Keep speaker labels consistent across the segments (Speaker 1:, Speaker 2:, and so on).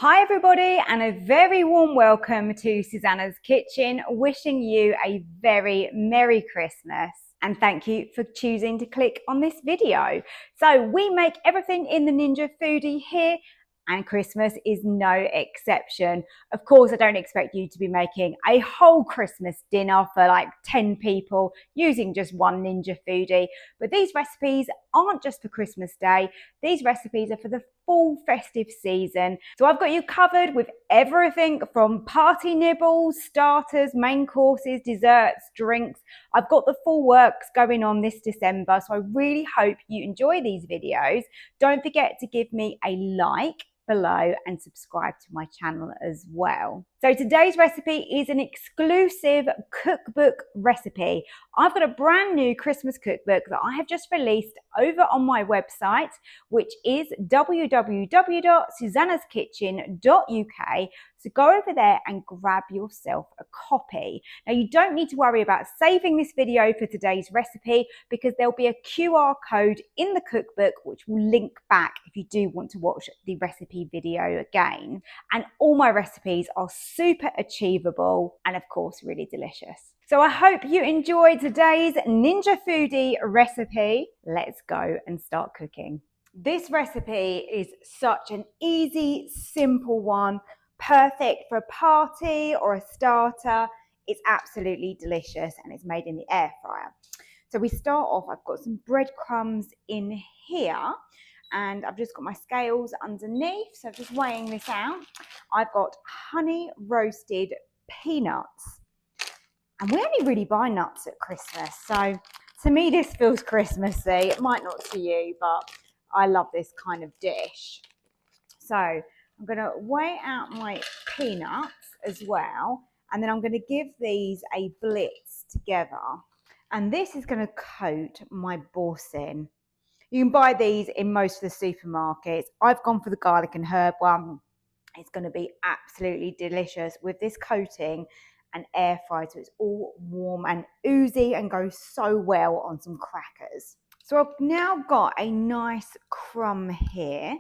Speaker 1: Hi everybody, and a very warm welcome to Susannah's Kitchen, wishing you a very Merry Christmas. And thank you for choosing to click on this video. So we make everything in the Ninja Foodi here, and Christmas is no exception. Of course, I don't expect you to be making a whole Christmas dinner for like 10 people using just one Ninja Foodi, but these recipes aren't just for Christmas Day. These recipes are for the full festive season. So I've got you covered with everything from party nibbles, starters, main courses, desserts, drinks. I've got the full works going on this December, so I really hope you enjoy these videos. Don't forget to give me a like below and subscribe to my channel as well. So today's recipe is an exclusive cookbook recipe. I've got a brand new Christmas cookbook that I have just released over on my website, which is www.susannahskitchen.uk. So go over there and grab yourself a copy. Now you don't need to worry about saving this video for today's recipe because there'll be a QR code in the cookbook which will link back if you do want to watch the recipe video again. And all my recipes are super achievable and of course really delicious. So I hope you enjoyed today's Ninja Foodi recipe. Let's go and start cooking. This recipe is such an easy, simple one, perfect for a party or a starter. It's absolutely delicious and it's made in the air fryer. So we start off, I've got some breadcrumbs in here and I've just got my scales underneath. So just weighing this out, I've got honey roasted peanuts. And we only really buy nuts at Christmas. So to me, this feels Christmassy. It might not to you, but I love this kind of dish. So I'm going to weigh out my peanuts as well. And then I'm going to give these a blitz together. And this is going to coat my Boursin. You can buy these in most of the supermarkets. I've gone for the garlic and herb one. It's going to be absolutely delicious with this coating and air fried, so it's all warm and oozy and goes so well on some crackers. So I've now got a nice crumb here,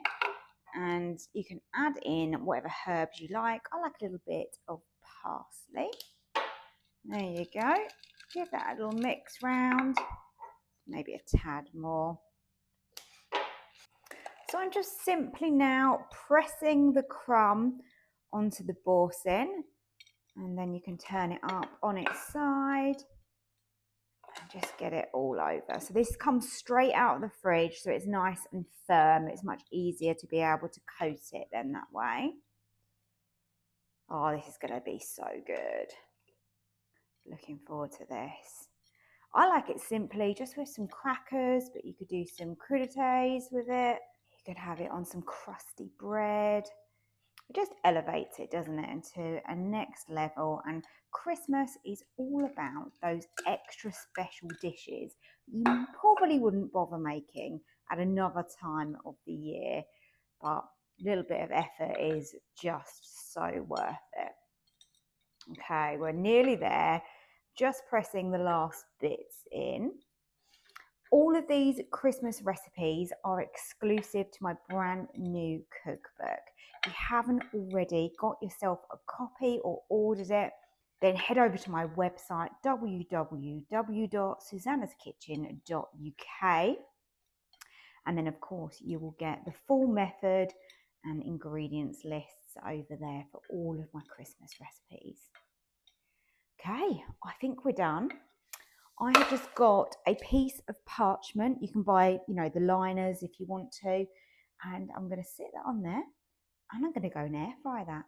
Speaker 1: and you can add in whatever herbs you like. I like a little bit of parsley. There you go. Give that a little mix round, maybe a tad more. So I'm just simply now pressing the crumb onto the Boursin, and then you can turn it up on its side and just get it all over. So this comes straight out of the fridge, so it's nice and firm. It's much easier to be able to coat it then that way. Oh, this is going to be so good. Looking forward to this. I like it simply just with some crackers, but you could do some crudités with it. You could have it on some crusty bread. It just elevates it, doesn't it, into a next level. And Christmas is all about those extra special dishes you probably wouldn't bother making at another time of the year, but a little bit of effort is just so worth it. Okay, we're nearly there, just pressing the last bits in. All of these Christmas recipes are exclusive to my brand new cookbook. If you haven't already got yourself a copy or ordered it, then head over to my website, www.susannahskitchen.uk. And then, of course, you will get the full method and ingredients lists over there for all of my Christmas recipes. Okay, I think we're done. I have just got a piece of parchment. You can buy, the liners if you want to. And I'm going to sit that on there. And I'm going to go and air fry that.